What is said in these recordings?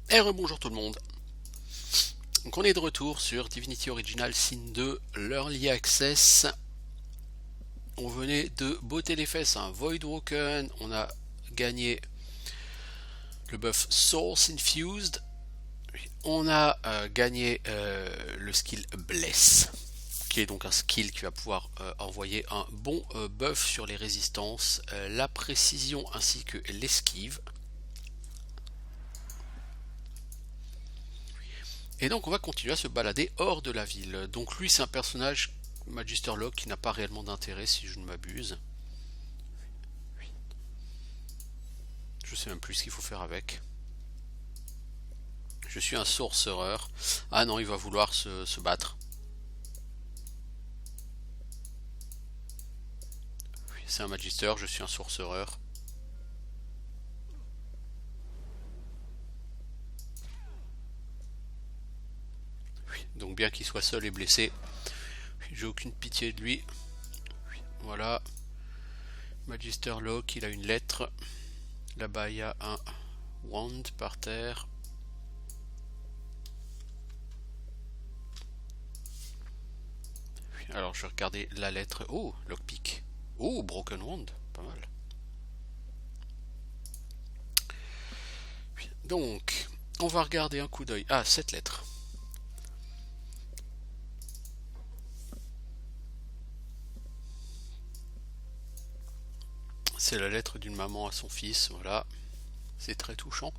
Et rebonjour tout le monde. Donc on est de retour sur Divinity Original Sin 2, l'Early Access. On venait de botter les fesses à un Voidwalken. On a gagné le buff Source Infused. On a gagné le skill Bless, qui est donc un skill qui va pouvoir envoyer un bon buff sur les résistances, la précision ainsi que l'esquive. Et donc on va continuer à se balader hors de la ville. Donc lui c'est un personnage Magister Locke qui n'a pas réellement d'intérêt si je ne m'abuse. Je sais même plus ce qu'il faut faire avec. Je suis un sorcerer. Ah non, il va vouloir se battre. C'est un Magister, je suis un sorcerer. Donc bien qu'il soit seul et blessé, j'ai aucune pitié de lui. Voilà. Magister Locke, il a une lettre. Là-bas il y a un wand par terre. Alors je vais regarder la lettre. Oh, lockpick. Oh, broken wand, pas mal. Donc, on va regarder un coup d'œil. Ah, cette lettre. C'est la lettre d'une maman à son fils, voilà. C'est très touchant.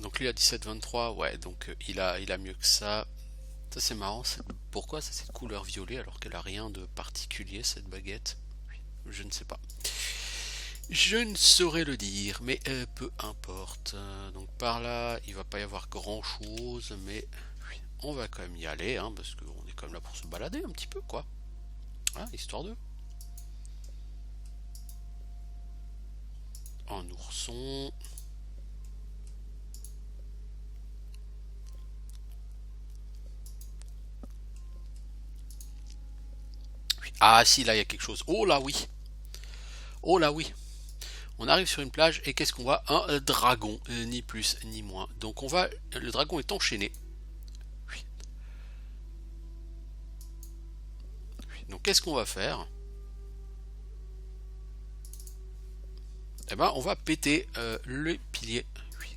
Donc lui a 17-23, ouais, donc il a mieux que ça. Ça c'est marrant, pourquoi c'est cette couleur violet alors qu'elle a rien de particulier cette baguette? Je ne sais pas. Je ne saurais le dire, mais peu importe. Donc par là, il va pas y avoir grand chose, mais on va quand même y aller, hein, parce qu'on est quand même là pour se balader un petit peu, quoi. Hein, histoire de. Un ourson. Ah si, là il y a quelque chose. Oh là oui. Oh là oui. On arrive sur une plage et qu'est-ce qu'on voit? Un dragon, ni plus ni moins. Donc on va. Le dragon est enchaîné. Donc qu'est-ce qu'on va faire? Eh ben on va péter le pilier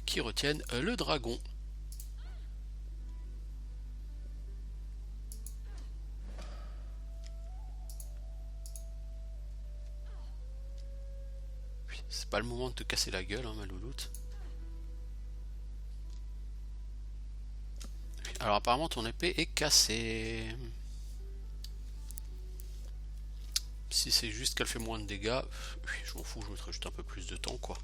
qui retiennent le dragon. C'est pas le moment de te casser la gueule, hein, ma louloute. Alors apparemment ton épée est cassée. Si c'est juste qu'elle fait moins de dégâts, je m'en fous, je mettrai juste un peu plus de temps, quoi.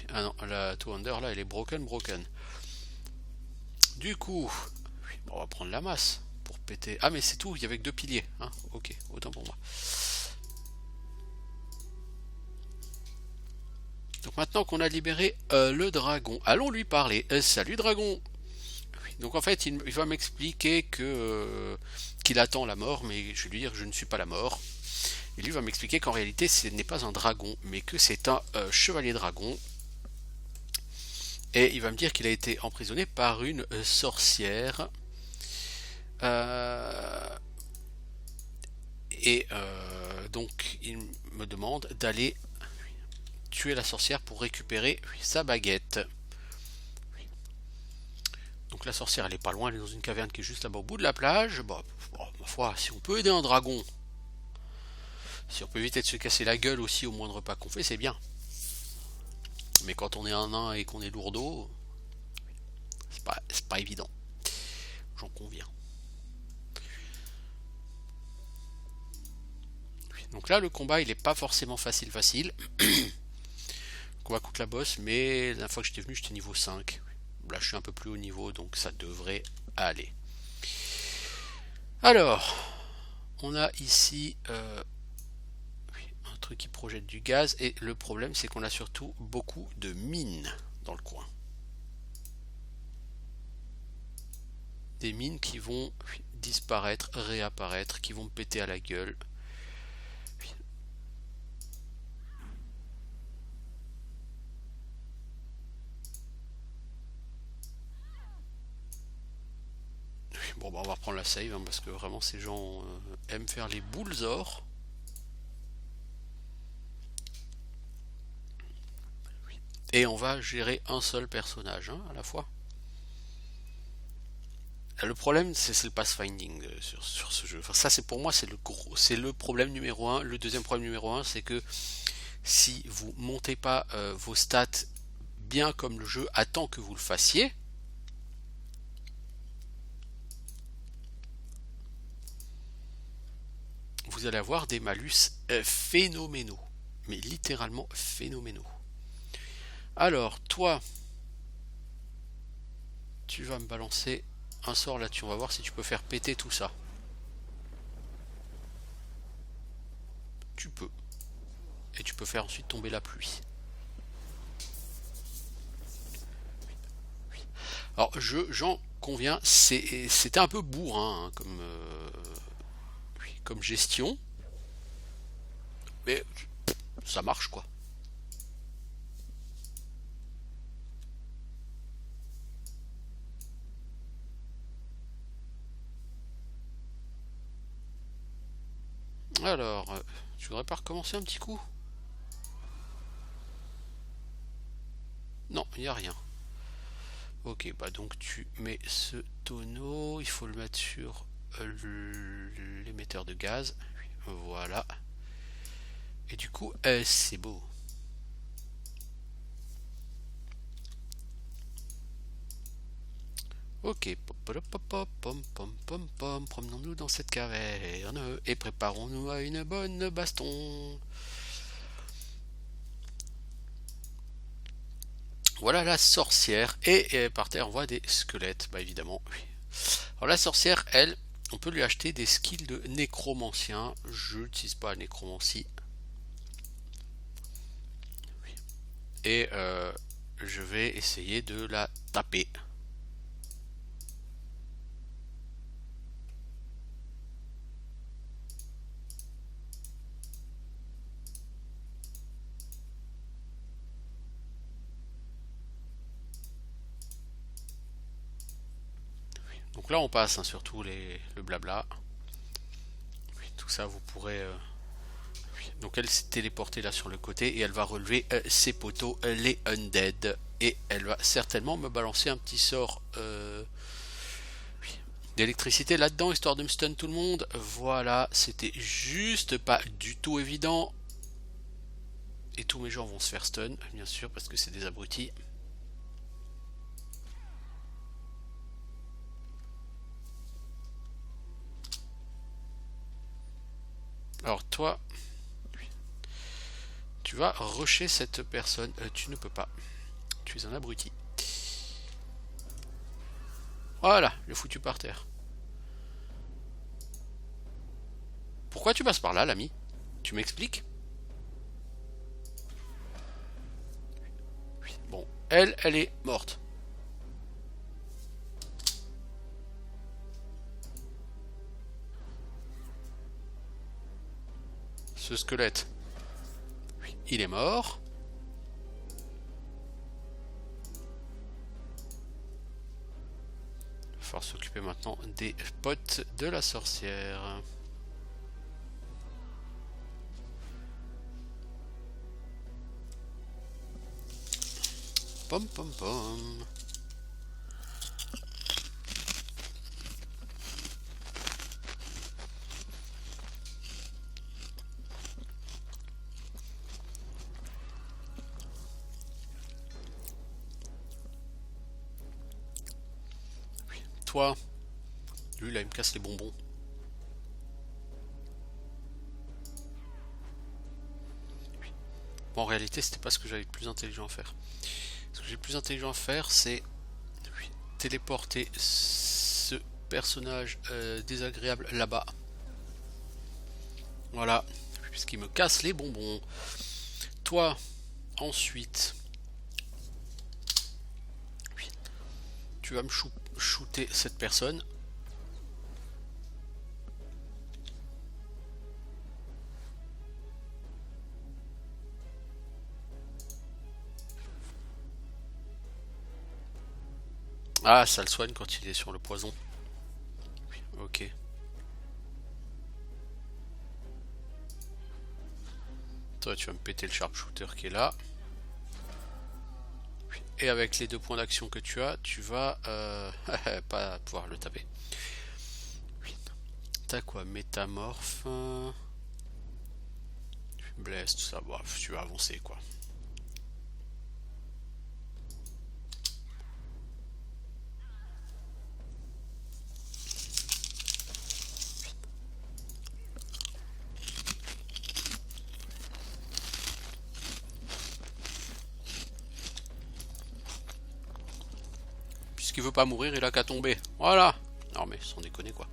Ah non, la Two Under là, elle est broken. Du coup, on va prendre la masse pour péter. Ah mais c'est tout, il y avait que deux piliers, hein. Ok, autant pour moi. Donc maintenant qu'on a libéré le dragon, allons lui parler. Salut dragon. Donc en fait, il va m'expliquer que qu'il attend la mort, mais je vais lui dire que je ne suis pas la mort. Et lui va m'expliquer qu'en réalité, ce n'est pas un dragon, mais que c'est un chevalier dragon. Et il va me dire qu'il a été emprisonné par une sorcière. Euh, donc il me demande d'aller tuer la sorcière pour récupérer sa baguette. Donc la sorcière elle est pas loin, elle est dans une caverne qui est juste là-bas au bout de la plage. Bon, ma foi, si on peut aider un dragon, si on peut éviter de se casser la gueule aussi au moindre pas qu'on fait, c'est bien. Mais quand on est un nain et qu'on est lourdeau, c'est pas évident. J'en conviens. Donc là le combat il est pas forcément facile. On va contre la boss, mais la dernière fois que j'étais venu j'étais niveau 5. Là je suis un peu plus haut niveau donc ça devrait aller. Alors, on a ici un truc qui projette du gaz et le problème c'est qu'on a surtout beaucoup de mines dans le coin. Des mines qui vont disparaître, réapparaître, qui vont me péter à la gueule. Bon bah on va reprendre la save hein, parce que vraiment ces gens aiment faire les boules or. Et on va gérer un seul personnage hein, à la fois. Le problème c'est le pathfinding sur ce jeu. Enfin, ça c'est pour moi c'est le problème numéro un. Le deuxième problème numéro un c'est que si vous montez pas vos stats bien comme le jeu attend que vous le fassiez, vous allez avoir des malus phénoménaux. Mais littéralement phénoménaux. Alors, toi, tu vas me balancer un sort là-dessus. On va voir si tu peux faire péter tout ça. Tu peux. Et tu peux faire ensuite tomber la pluie. Alors, j'en conviens, c'était un peu bourrin hein, comme gestion. Mais ça marche quoi. Alors, tu voudrais pas recommencer un petit coup? Non, il n'y a rien. Ok, bah donc tu mets ce tonneau, il faut le mettre sur l'émetteur de gaz. Voilà. Et du coup, c'est beau. Ok, promenons-nous dans cette caverne et préparons-nous à une bonne baston. Voilà la sorcière et par terre on voit des squelettes, bah évidemment. Oui. Alors la sorcière, elle, on peut lui acheter des skills de nécromancien. Je n'utilise pas la nécromancie. Oui. Et je vais essayer de la taper. Donc là on passe hein, surtout le blabla. Oui, tout ça vous pourrez... oui. Donc elle s'est téléportée là sur le côté et elle va relever ses poteaux, les undead. Et elle va certainement me balancer un petit sort oui, d'électricité là-dedans, histoire de me stun tout le monde. Voilà, c'était juste pas du tout évident. Et tous mes gens vont se faire stun, bien sûr, parce que c'est des abrutis. Alors toi, tu vas rusher cette personne. Tu ne peux pas. Tu es un abruti. Voilà, le foutu par terre. Pourquoi tu passes par là, l'ami? Tu m'expliques? Bon, elle est morte. Ce squelette, il est mort. Il va falloir s'occuper maintenant des potes de la sorcière. Pom pom pom. Toi, lui là il me casse les bonbons. Bon, en réalité c'était pas ce que j'avais le plus intelligent à faire. Ce que j'ai le plus intelligent à faire c'est téléporter ce personnage désagréable là-bas. Voilà, puisqu'il me casse les bonbons. Toi, ensuite, tu vas me shooter cette personne. Ah, ça le soigne quand il est sur le poison. Toi, tu vas me péter le sharpshooter qui est là. Et avec les 2 points d'action que tu as, tu vas pas pouvoir le taper. T'as quoi? Métamorphe, blesse, tout ça. Bon, tu vas avancer quoi. Puisqu'il veut pas mourir, il a qu'à tomber. Voilà. Non mais sans déconner quoi.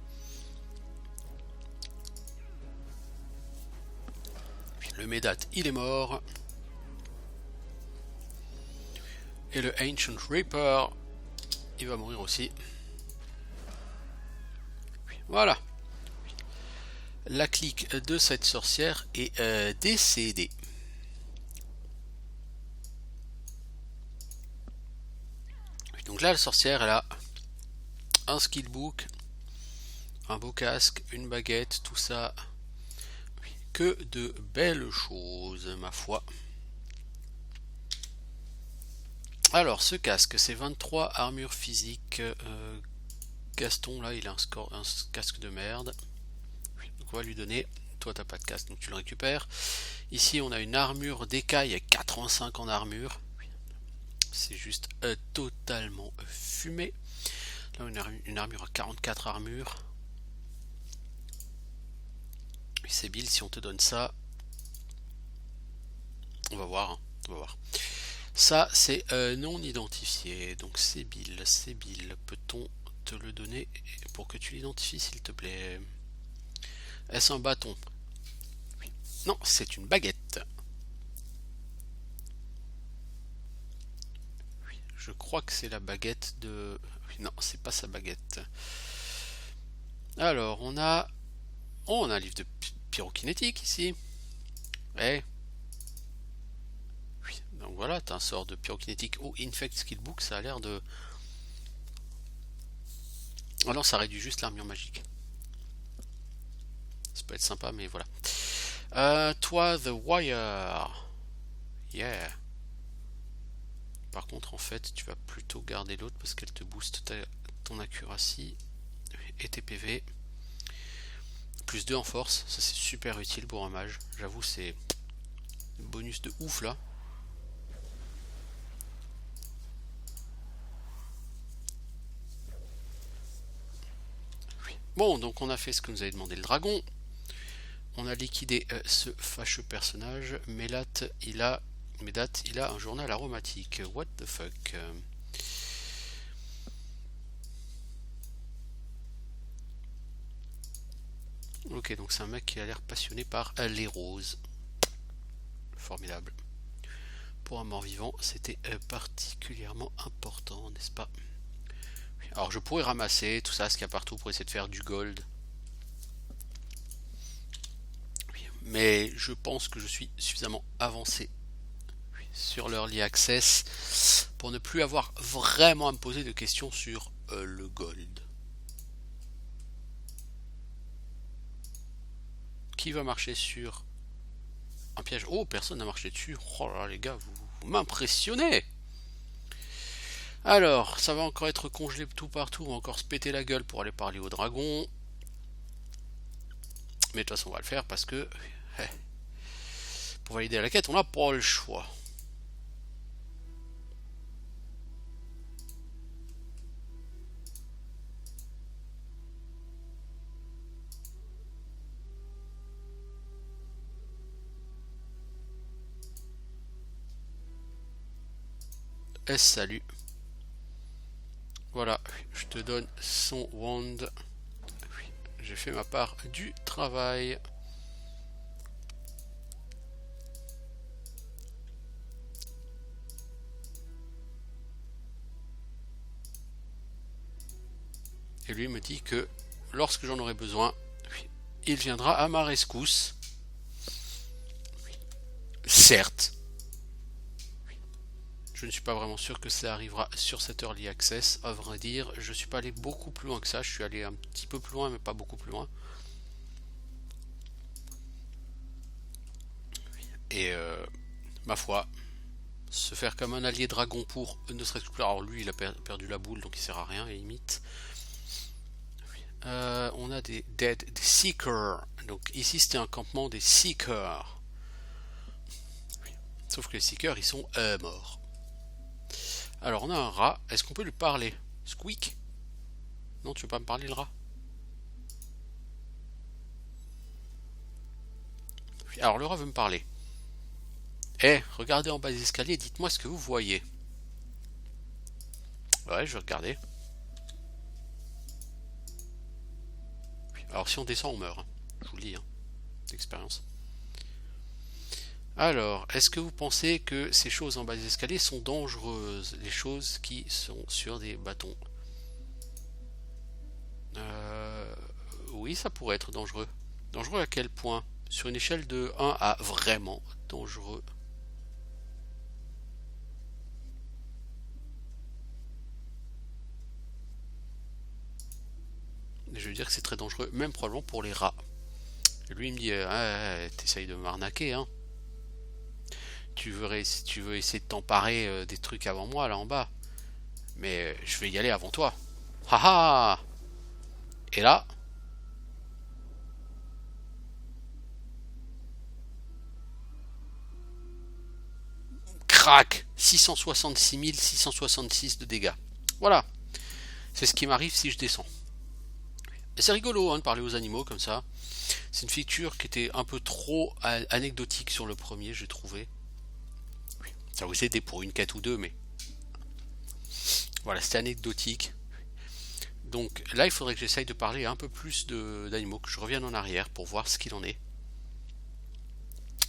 Le Médat, il est mort. Et le Ancient Reaper, il va mourir aussi. Voilà. La clique de cette sorcière est décédée. Donc là, la sorcière, elle a un skillbook, un beau casque, une baguette, tout ça. Que de belles choses, ma foi. Alors, ce casque, c'est 23 armure physique. Gaston, là, il a un casque de merde. Donc, on va lui donner. Toi, t'as pas de casque, donc tu le récupères. Ici, on a une armure d'écaille, 85 en armure. C'est juste totalement fumé. Là, on a une armure à 44 armure. C'est Bill, si on te donne ça, on va voir, hein, on va voir. Ça, c'est non identifié, donc c'est Bill, c'est Bill. Peut-on te le donner pour que tu l'identifies, s'il te plaît? Est-ce un bâton? Oui. Non, c'est une baguette. Oui, je crois que c'est la baguette de... Oui, non, c'est pas sa baguette. Alors, on a... Oh, on a un livre de pyrokinétique ici. Eh. Oui, donc voilà, t'as un sort de pyrokinétique ou infect skillbook, ça a l'air de... Oh non, ça réduit juste l'armure magique. Ça peut être sympa, mais voilà. Toi, The Wire. Yeah. Par contre, en fait, tu vas plutôt garder l'autre parce qu'elle te booste ton accuracy et tes PV. Plus 2 en force, ça c'est super utile pour un mage. J'avoue, c'est un bonus de ouf là. Oui. Bon, donc on a fait ce que nous avait demandé le dragon. On a liquidé ce fâcheux personnage. Médat, il a un journal aromatique. What the fuck? Ok, donc c'est un mec qui a l'air passionné par les roses. Formidable. Pour un mort-vivant, c'était particulièrement important, n'est-ce pas? Alors je pourrais ramasser tout ça, ce qu'il y a partout pour essayer de faire du gold. Mais je pense que je suis suffisamment avancé sur l'Early Access pour ne plus avoir vraiment à me poser de questions sur le gold. Qui va marcher sur un piège? Oh, personne n'a marché dessus. Oh là, les gars, vous m'impressionnez. Alors, ça va encore être congelé tout partout. On va encore se péter la gueule pour aller parler au dragon. Mais de toute façon, on va le faire parce que pour valider la quête, on n'a pas le choix. Salut. Voilà, je te donne son wand. J'ai fait ma part du travail. Et lui me dit que lorsque j'en aurai besoin, il viendra à ma rescousse. Certes. Je ne suis pas vraiment sûr que ça arrivera sur cet Early Access. À vrai dire, je ne suis pas allé beaucoup plus loin que ça. Je suis allé un petit peu plus loin, mais pas beaucoup plus loin. Et ma foi, se faire comme un allié dragon pour ne serait-ce que... Alors lui il a perdu la boule donc il sert à rien et limite. On a des dead, des seekers. Donc ici c'était un campement des seekers. Sauf que les seekers ils sont morts. Alors on a un rat, est-ce qu'on peut lui parler? Squeak? Non, tu veux pas me parler le rat? Alors le rat veut me parler. Eh, regardez en bas des escaliers, dites-moi ce que vous voyez. Ouais, je vais regarder. Alors si on descend, on meurt. Hein. Je vous le dis, hein, d'expérience. Alors, est-ce que vous pensez que ces choses en bas des escaliers sont dangereuses? Les choses qui sont sur des bâtons. Oui, ça pourrait être dangereux. Dangereux à quel point? Sur une échelle de 1 à vraiment dangereux. Je veux dire que c'est très dangereux, même probablement pour les rats. Et lui il me dit t'essayes de m'arnaquer, hein. Tu veux essayer de t'emparer des trucs avant moi là en bas. Mais je vais y aller avant toi. Haha. Et là, crac, 666 666 de dégâts. Voilà, c'est ce qui m'arrive si je descends. Et c'est rigolo hein, de parler aux animaux comme ça. C'est une feature qui était un peu trop anecdotique sur le premier, j'ai trouvé. Ça vous aidait pour une quête ou deux, mais voilà, c'était anecdotique. Donc là, il faudrait que j'essaye de parler un peu plus d'animaux, que je revienne en arrière pour voir ce qu'il en est.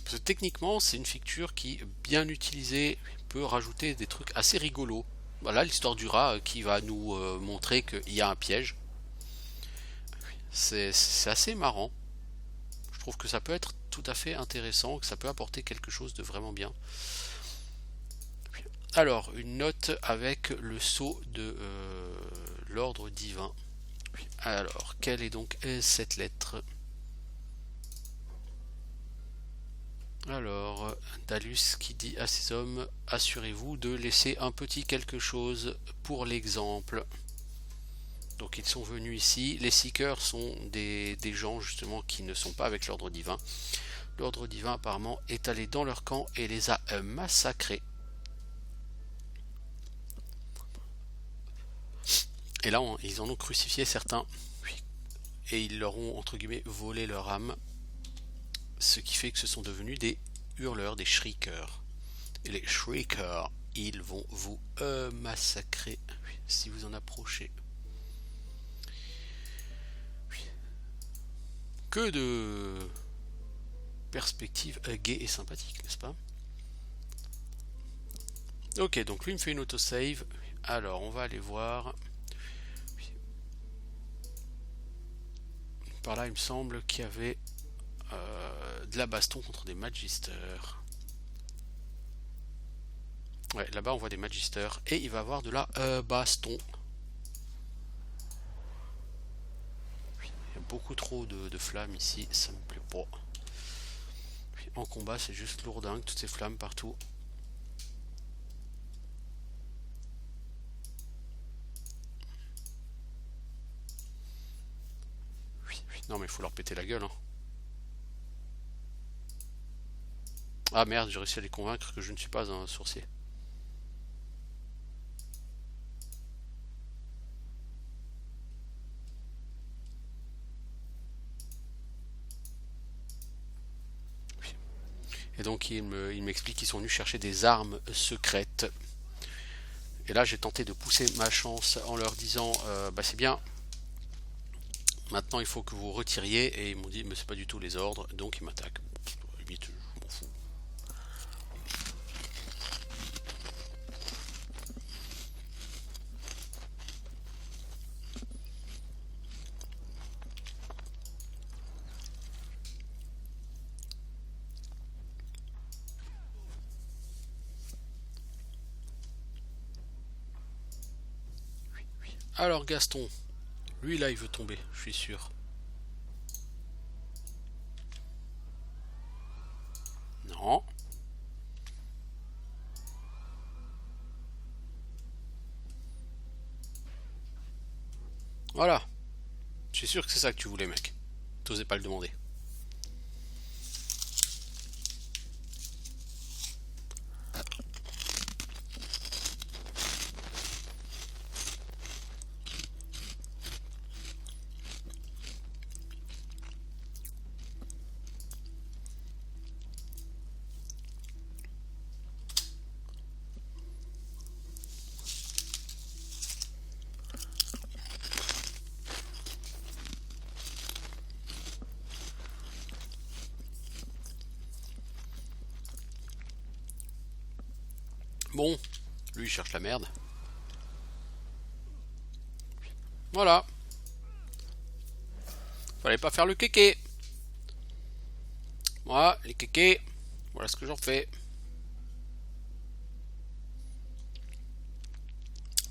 Parce que techniquement, c'est une feature qui, bien utilisée, peut rajouter des trucs assez rigolos. Voilà l'histoire du rat qui va nous montrer qu'il y a un piège. C'est assez marrant. Je trouve que ça peut être tout à fait intéressant, que ça peut apporter quelque chose de vraiment bien. Alors, une note avec le sceau de l'ordre divin. Alors, quelle est donc cette lettre? Alors, Dalus qui dit à ses hommes, assurez-vous de laisser un petit quelque chose pour l'exemple. Donc ils sont venus ici. Les Seekers sont des gens justement qui ne sont pas avec l'ordre divin. L'ordre divin apparemment est allé dans leur camp et les a massacrés. Et là, ils en ont crucifié certains. Et ils leur ont, entre guillemets, volé leur âme. Ce qui fait que ce sont devenus des hurleurs, des shriekers. Et les shriekers, ils vont vous massacrer si vous en approchez. Que de perspectives gaies et sympathiques, n'est-ce pas? Ok, donc lui il me fait une autosave. Alors, on va aller voir. Par là, il me semble qu'il y avait de la baston contre des magisters. Ouais, là-bas, on voit des magisters. Et il va y avoir de la baston. Il y a beaucoup trop de flammes ici. Ça me plaît pas. En combat, c'est juste lourdingue. Toutes ces flammes partout. Non mais il faut leur péter la gueule hein. Ah merde, j'ai réussi à les convaincre que je ne suis pas un sorcier. Et donc il m'explique qu'ils sont venus chercher des armes secrètes. Et là j'ai tenté de pousser ma chance en leur disant bah c'est bien, maintenant il faut que vous retiriez. Et ils m'ont dit mais c'est pas du tout les ordres, donc ils m'attaquent. Vite, je m'en fous. Alors Gaston, lui là il veut tomber, je suis sûr. Non. Voilà. Je suis sûr que c'est ça que tu voulais, mec. T'osais pas le demander. Bon, lui il cherche la merde. Voilà. Fallait pas faire le kéké. Moi, les kékés, voilà ce que j'en fais.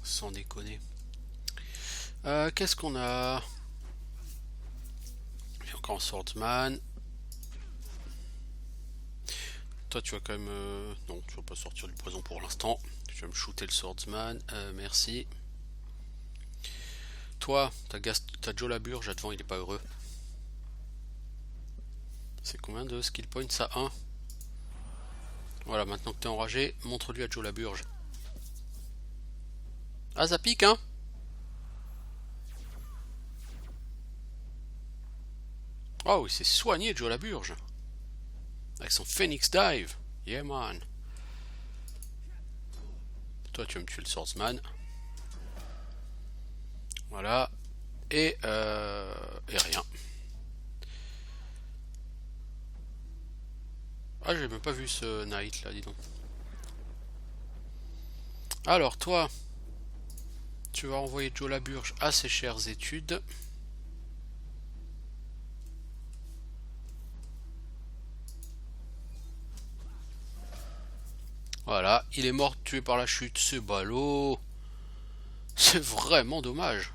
Sans déconner. Qu'est-ce qu'on a? Il y a encore un swordsman. Toi, tu vas quand même... Non, tu vas pas sortir du poison pour l'instant. Tu vas me shooter le swordsman. Merci. Toi, t'as Joe Laburge, devant, il est pas heureux. C'est combien de skill points? Ça 1. Voilà, maintenant que t'es enragé, montre-lui à Joe Laburge. Ah, ça pique, hein? Oh, il s'est soigné, Joe Laburge. Avec son Phoenix Dive. Yeah, man. Toi, tu vas me tuer le swordsman. Voilà. Et rien. Ah, j'ai même pas vu ce Knight là, dis donc. Alors, toi, tu vas envoyer Joe Laburge à ses chères études. Voilà, il est mort tué par la chute, c'est ballot. C'est vraiment dommage.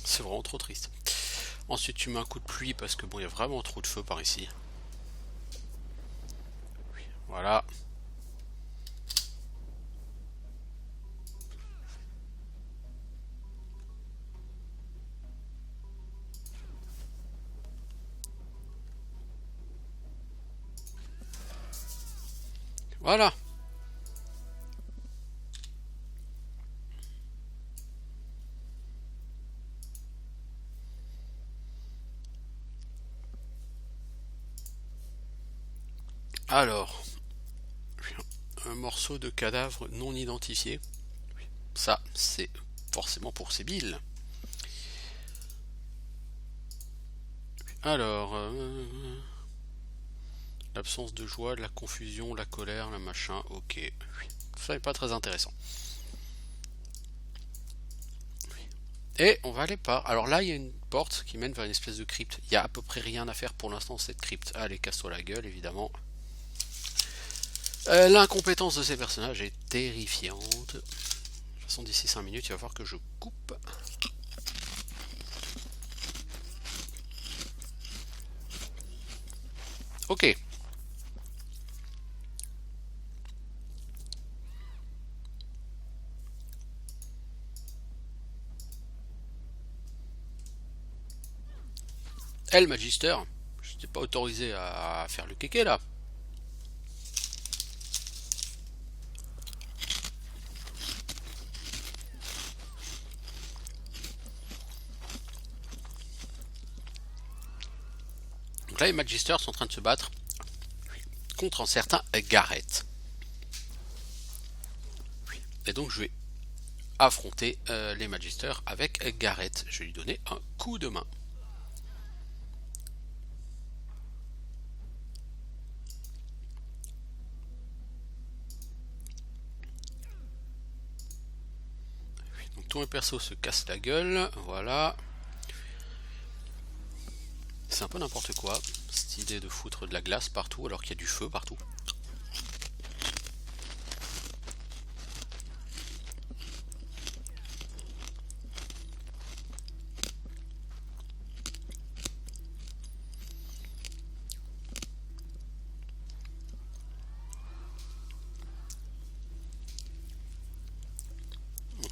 C'est vraiment trop triste. Ensuite, tu mets un coup de pluie parce que bon, il y a vraiment trop de feu par ici. Voilà. Voilà. Alors, un morceau de cadavre non identifié. Ça, c'est forcément pour ses billes. Alors, l'absence de joie, de la confusion, la colère, le machin, ok. Ça n'est pas très intéressant. Et on va aller par... Alors là, il y a une porte qui mène vers une espèce de crypte. Il y a à peu près rien à faire pour l'instant dans cette crypte. Allez, casse-toi la gueule, évidemment. L'incompétence de ces personnages est terrifiante. De toute façon, d'ici 5 minutes, il va falloir que je coupe. Ok. Elle, Magister, je n'étais pas autorisé à faire le kéké là. Donc là, les Magisters sont en train de se battre contre un certain Gareth. Et donc, je vais affronter les Magisters avec Gareth. Je vais lui donner un coup de main. Donc tous mes persos se cassent la gueule. Voilà. C'est un peu n'importe quoi, cette idée de foutre de la glace partout alors qu'il y a du feu partout.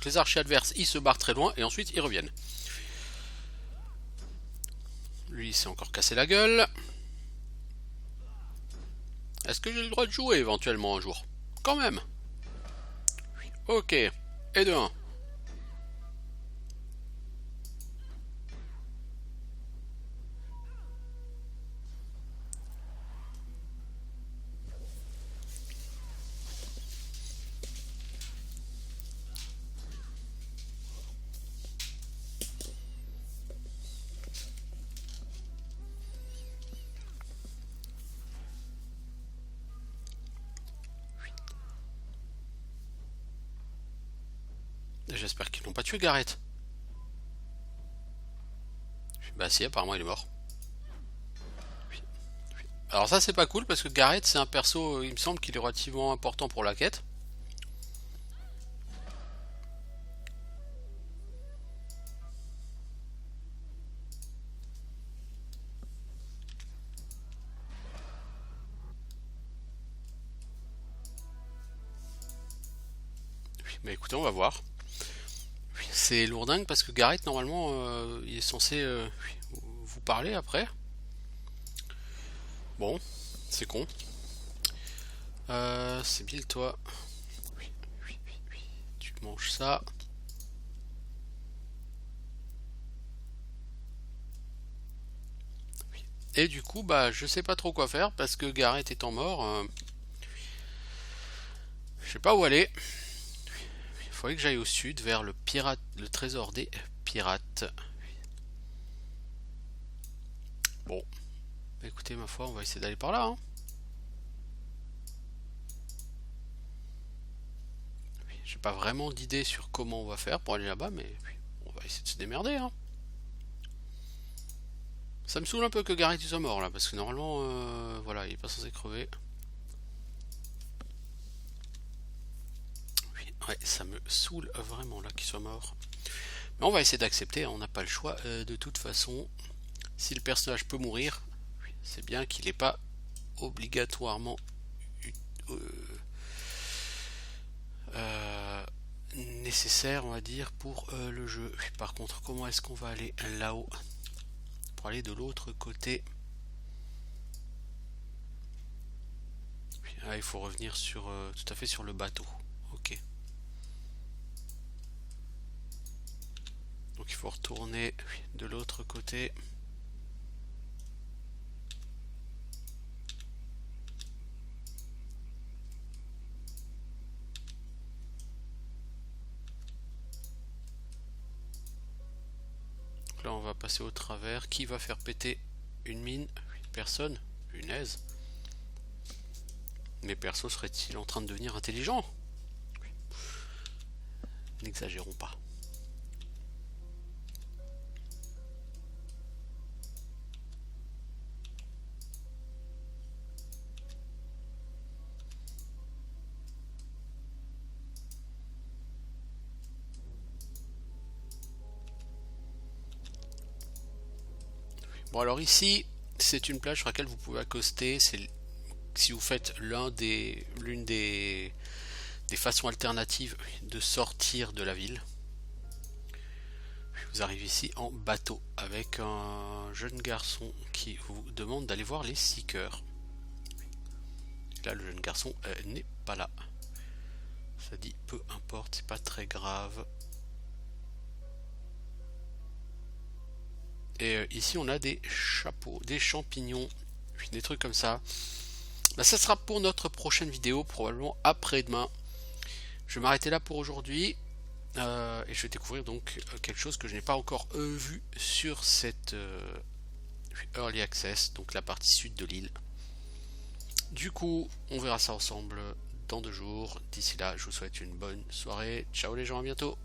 Donc les archers adverses, ils se barrent très loin et ensuite ils reviennent. Lui, il s'est encore cassé la gueule. Est-ce que j'ai le droit de jouer éventuellement un jour? Quand même. Ok. Et de 1. J'espère qu'ils n'ont pas tué Gareth. Bah si, apparemment il est mort. Alors ça c'est pas cool parce que Gareth c'est un perso, il me semble qu'il est relativement important pour la quête. Mais écoutez, on va voir. C'est lourdingue parce que Gareth normalement il est censé vous parler après. Bon, c'est con. C'est Bill, toi. Tu manges ça. Et du coup, bah, je sais pas trop quoi faire parce que Gareth étant mort, je sais pas où aller. Il faudrait que j'aille au sud vers le pirate, le trésor des pirates. Bon, écoutez, ma foi, on va essayer d'aller par là. Hein. J'ai pas vraiment d'idée sur comment on va faire pour aller là-bas, mais on va essayer de se démerder. Hein. Ça me saoule un peu que Gareth soit mort là, parce que normalement, voilà, il est pas censé crever. Ouais, ça me saoule vraiment là qu'il soit mort. Mais on va essayer d'accepter, on n'a pas le choix de toute façon. Si le personnage peut mourir, c'est bien qu'il n'est pas obligatoirement nécessaire, on va dire, pour le jeu. Par contre, comment est-ce qu'on va aller là-haut pour aller de l'autre côté? Ah, il faut revenir sur tout à fait sur le bateau. Ok. Donc il faut retourner de l'autre côté. Donc là on va passer au travers. Qui va faire péter une mine? Personne. Punaise. Mes persos seraient-ils en train de devenir intelligents? N'exagérons pas. Bon alors ici, c'est une plage sur laquelle vous pouvez accoster. C'est si vous faites l'une des façons alternatives de sortir de la ville. Vous arrivez ici en bateau avec un jeune garçon qui vous demande d'aller voir les Seekers. Là, le jeune garçon n'est pas là. Ça dit peu importe, c'est pas très grave. Et ici, on a des chapeaux, des champignons, des trucs comme ça. Bah, ça sera pour notre prochaine vidéo, probablement après-demain. Je vais m'arrêter là pour aujourd'hui. Et je vais découvrir donc quelque chose que je n'ai pas encore vu sur cette Early Access, donc la partie sud de l'île. Du coup, on verra ça ensemble dans 2 jours. D'ici là, je vous souhaite une bonne soirée. Ciao les gens, à bientôt.